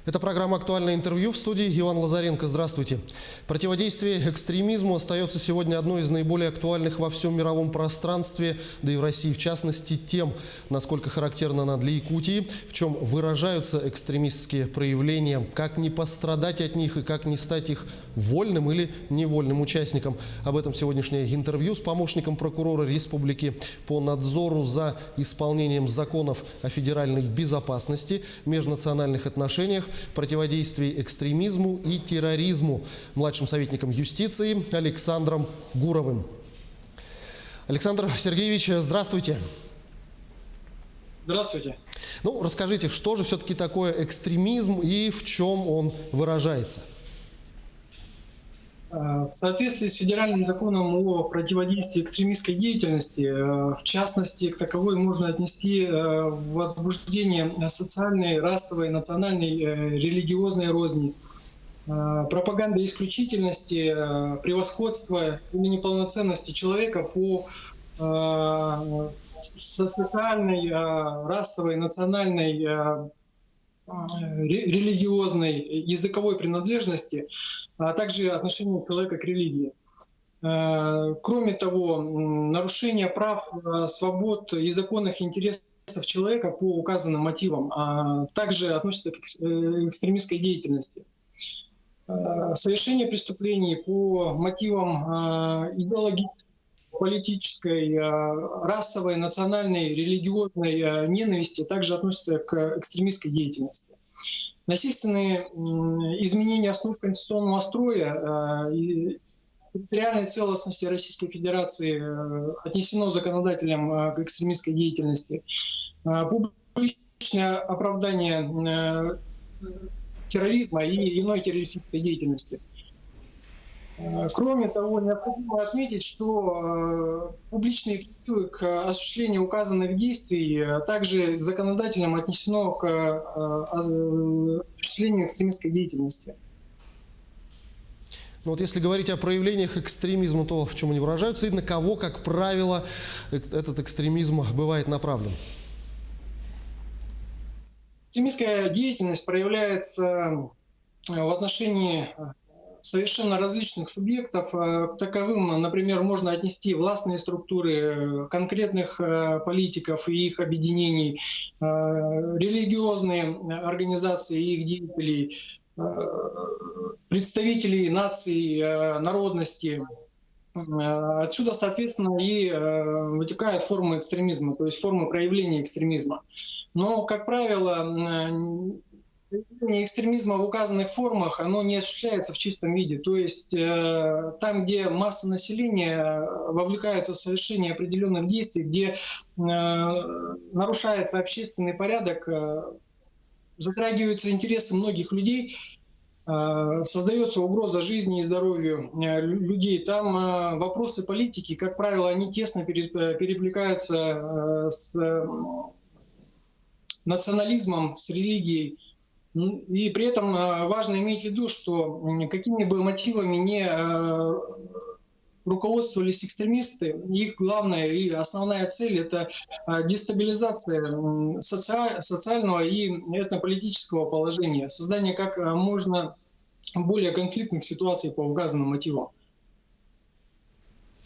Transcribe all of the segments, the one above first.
Это программа «Актуальное интервью», в студии Иван Лазаренко. Здравствуйте. Противодействие экстремизму остается сегодня одной из наиболее актуальных во всем мировом пространстве, да и в России в частности, тем, насколько характерна она для Якутии, в чем выражаются экстремистские проявления, как не пострадать от них и как не стать их вольным или невольным участником. Об этом сегодняшнее интервью с помощником прокурора республики по надзору за исполнением законов о федеральной безопасности, межнациональных отношениях, противодействии экстремизму и терроризму, младшим советником юстиции Александром Гуровым. Александр Сергеевич, здравствуйте. Здравствуйте. Ну, расскажите, что же все-таки такое экстремизм и в чем он выражается? В соответствии с федеральным законом о противодействии экстремистской деятельности, в частности, к таковой можно отнести возбуждение социальной, расовой, национальной, религиозной розни, пропаганда исключительности, превосходства или неполноценности человека по социальной, расовой, национальной, религиозной, языковой принадлежности, а также отношение человека к религии. Кроме того, нарушение прав, свобод и законных интересов человека по указанным мотивам также относится к экстремистской деятельности. Совершение преступлений по мотивам идеологической, политической, расовой, национальной, религиозной ненависти также относятся к экстремистской деятельности. Насильственные изменения основ конституционного строя и территориальной целостности Российской Федерации отнесено законодателем к экстремистской деятельности. Публичное оправдание терроризма и иной террористической деятельности. Кроме того, необходимо отметить, что публичные призывы к осуществлению указанных действий также законодателем отнесено к осуществлению экстремистской деятельности. Ну вот если говорить о проявлениях экстремизма, то в чем они выражаются и на кого, как правило, этот экстремизм бывает направлен? Экстремистская деятельность проявляется в отношении совершенно различных субъектов. К таковым, например, можно отнести властные структуры конкретных политиков и их объединений, религиозные организации и их деятелей, представителей наций, народности. Отсюда, соответственно, и вытекают формы экстремизма, то есть формы проявления экстремизма. Но, как правило, проявление экстремизма в указанных формах, оно не осуществляется в чистом виде. То есть там, где масса населения вовлекается в совершение определенных действий, где нарушается общественный порядок, затрагиваются интересы многих людей, создается угроза жизни и здоровью людей. Там вопросы политики, как правило, они тесно переплетаются с национализмом, с религией. И при этом важно иметь в виду, что какими бы мотивами не руководствовались экстремисты, их главная и основная цель — это дестабилизация социального и этнополитического положения, создание как можно более конфликтных ситуаций по указанным мотивам.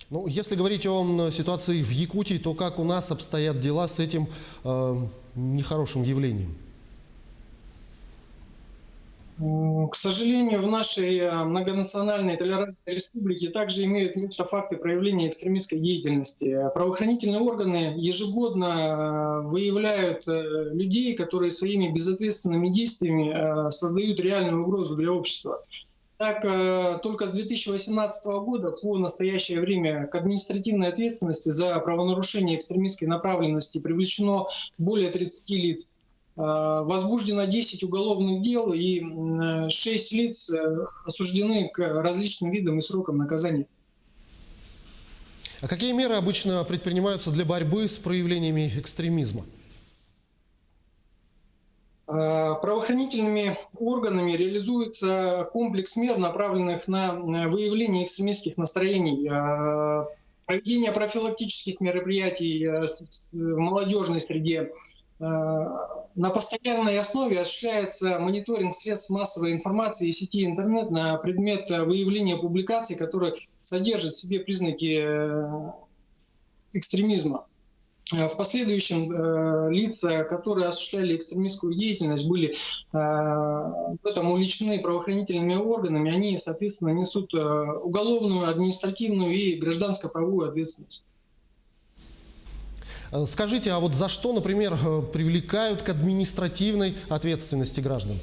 Ну, если говорить о ситуации в Якутии, то как у нас обстоят дела с этим нехорошим явлением? К сожалению, в нашей многонациональной толерантной республике также имеют место факты проявления экстремистской деятельности. Правоохранительные органы ежегодно выявляют людей, которые своими безответственными действиями создают реальную угрозу для общества. Так, только с 2018 года по настоящее время к административной ответственности за правонарушение экстремистской направленности привлечено более 30 лиц. Возбуждено 10 уголовных дел, и 6 лиц осуждены к различным видам и срокам наказания. А какие меры обычно предпринимаются для борьбы с проявлениями экстремизма? Правоохранительными органами реализуется комплекс мер, направленных на выявление экстремистских настроений, проведение профилактических мероприятий в молодежной среде, на постоянной основе осуществляется мониторинг средств массовой информации и сети интернет на предмет выявления публикаций, которые содержат в себе признаки экстремизма. В последующем лица, которые осуществляли экстремистскую деятельность, были в этом увлечены правоохранительными органами. Они, соответственно, несут уголовную, административную и гражданско-правовую ответственность. Скажите, а вот за что, например, привлекают к административной ответственности граждан?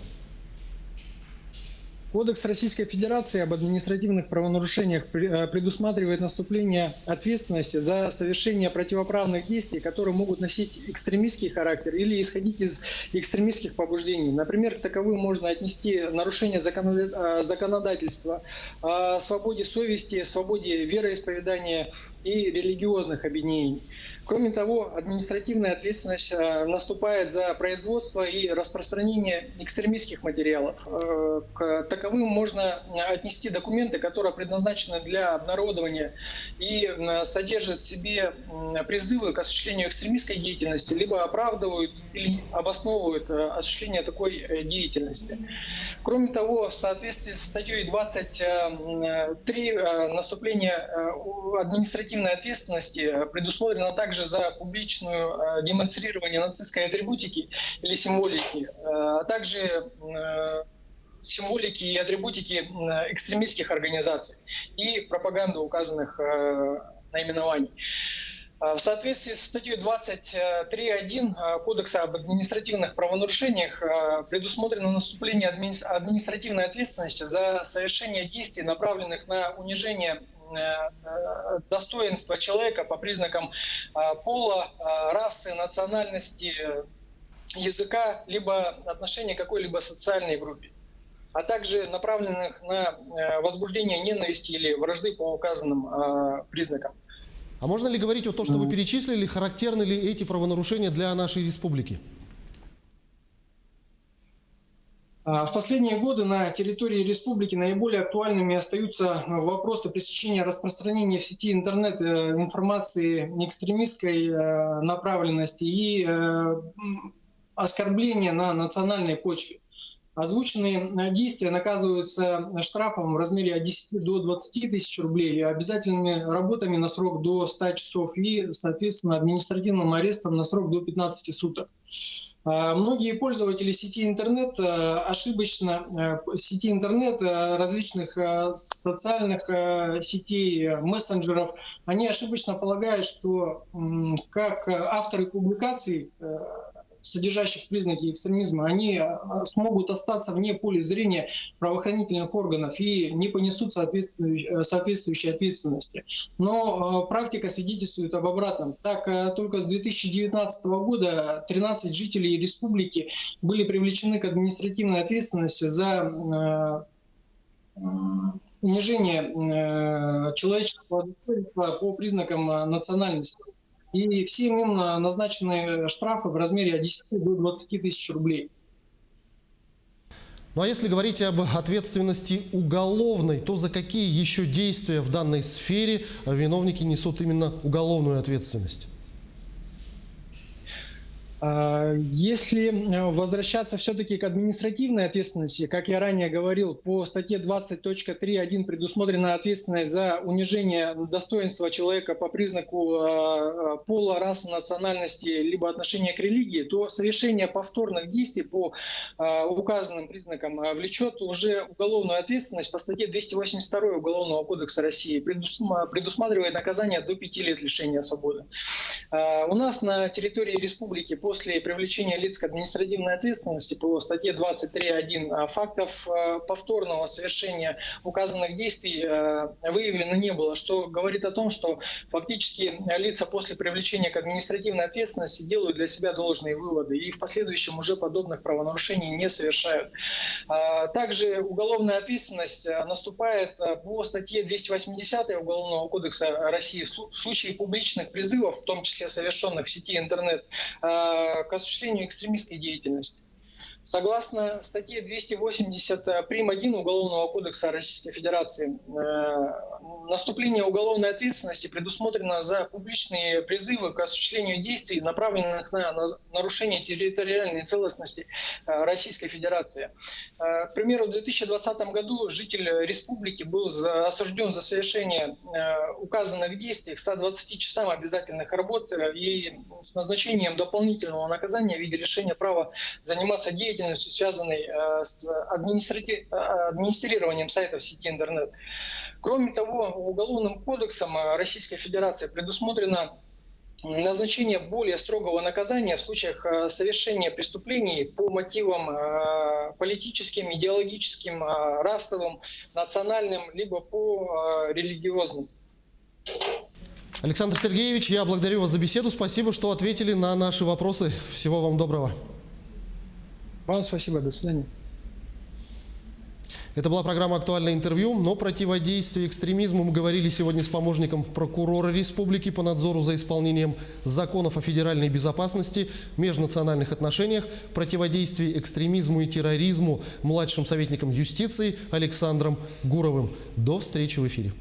Кодекс Российской Федерации об административных правонарушениях предусматривает наступление ответственности за совершение противоправных действий, которые могут носить экстремистский характер или исходить из экстремистских побуждений. Например, к таковым можно отнести нарушение законодательства о свободе совести, свободе вероисповедания и религиозных объединений. Кроме того, административная ответственность наступает за производство и распространение экстремистских материалов. К таковым можно отнести документы, которые предназначены для обнародования и содержат в себе призывы к осуществлению экстремистской деятельности, либо оправдывают или обосновывают осуществление такой деятельности. Кроме того, в соответствии с статьей 23 наступление административной ответственности предусмотрено также за публичное демонстрирование нацистской атрибутики или символики, а также символики и атрибутики экстремистских организаций и пропаганду указанных наименований. В соответствии с статьей 23.1 Кодекса об административных правонарушениях предусмотрено наступление административной ответственности за совершение действий, направленных на унижение достоинства человека по признакам пола, расы, национальности, языка, либо отношения к какой-либо социальной группе, а также направленных на возбуждение ненависти или вражды по указанным признакам. А можно ли говорить, вот то, что вы перечислили, характерны ли эти правонарушения для нашей республики? В последние годы на территории республики наиболее актуальными остаются вопросы пресечения распространения в сети интернет информации экстремистской направленности и оскорбления на национальной почве. Озвученные действия наказываются штрафом в размере от 10 до 20 тысяч рублей, обязательными работами на срок до 100 часов и, соответственно, административным арестом на срок до 15 суток. Многие пользователи сети интернет различных социальных сетей, мессенджеров, они ошибочно полагают, что как авторы публикаций, содержащих признаки экстремизма, они смогут остаться вне поля зрения правоохранительных органов и не понесут соответствующей ответственности. Но практика свидетельствует об обратном. Так, только с 2019 года 13 жителей республики были привлечены к административной ответственности за унижение человеческого достоинства по признакам национальности. И всем им назначены штрафы в размере от 10 до 20 тысяч рублей. Ну а если говорить об ответственности уголовной, то за какие еще действия в данной сфере виновники несут именно уголовную ответственность? Если возвращаться все-таки к административной ответственности, как я ранее говорил, по статье 20.3.1 предусмотрена ответственность за унижение достоинства человека по признаку пола, расы, национальности, либо отношения к религии, то совершение повторных действий по указанным признакам влечет уже уголовную ответственность по статье 282 Уголовного кодекса России, предусматривает наказание до 5 лет лишения свободы. У нас на территории республики после привлечения лиц к административной ответственности по статье 23.1 фактов повторного совершения указанных действий выявлено не было, что говорит о том, что фактически лица после привлечения к административной ответственности делают для себя должные выводы и в последующем уже подобных правонарушений не совершают. Также уголовная ответственность наступает по статье 280 Уголовного кодекса России в случае публичных призывов, в том числе совершенных в сети интернет, к осуществлению экстремистской деятельности. Согласно статье 280 прим. 1 Уголовного кодекса Российской Федерации, наступление уголовной ответственности предусмотрено за публичные призывы к осуществлению действий, направленных на нарушение территориальной целостности Российской Федерации. К примеру, в 2020 году житель республики был осужден за совершение указанных действий к 120 часам обязательных работ и с назначением дополнительного наказания в виде лишения права заниматься деятельностью, связанной с администрированием сайтов сети интернет. Кроме того, Уголовным кодексом Российской Федерации предусмотрено назначение более строгого наказания в случаях совершения преступлений по мотивам политическим, идеологическим, расовым, национальным, либо по религиозным. Александр Сергеевич, я благодарю вас за беседу. Спасибо, что ответили на наши вопросы. Всего вам доброго. Вам спасибо. До свидания. Это была программа «Актуальное интервью». Но противодействие экстремизму мы говорили сегодня с помощником прокурора республики по надзору за исполнением законов о федеральной безопасности, межнациональных отношениях, противодействии экстремизму и терроризму, младшим советником юстиции Александром Гуровым. До встречи в эфире.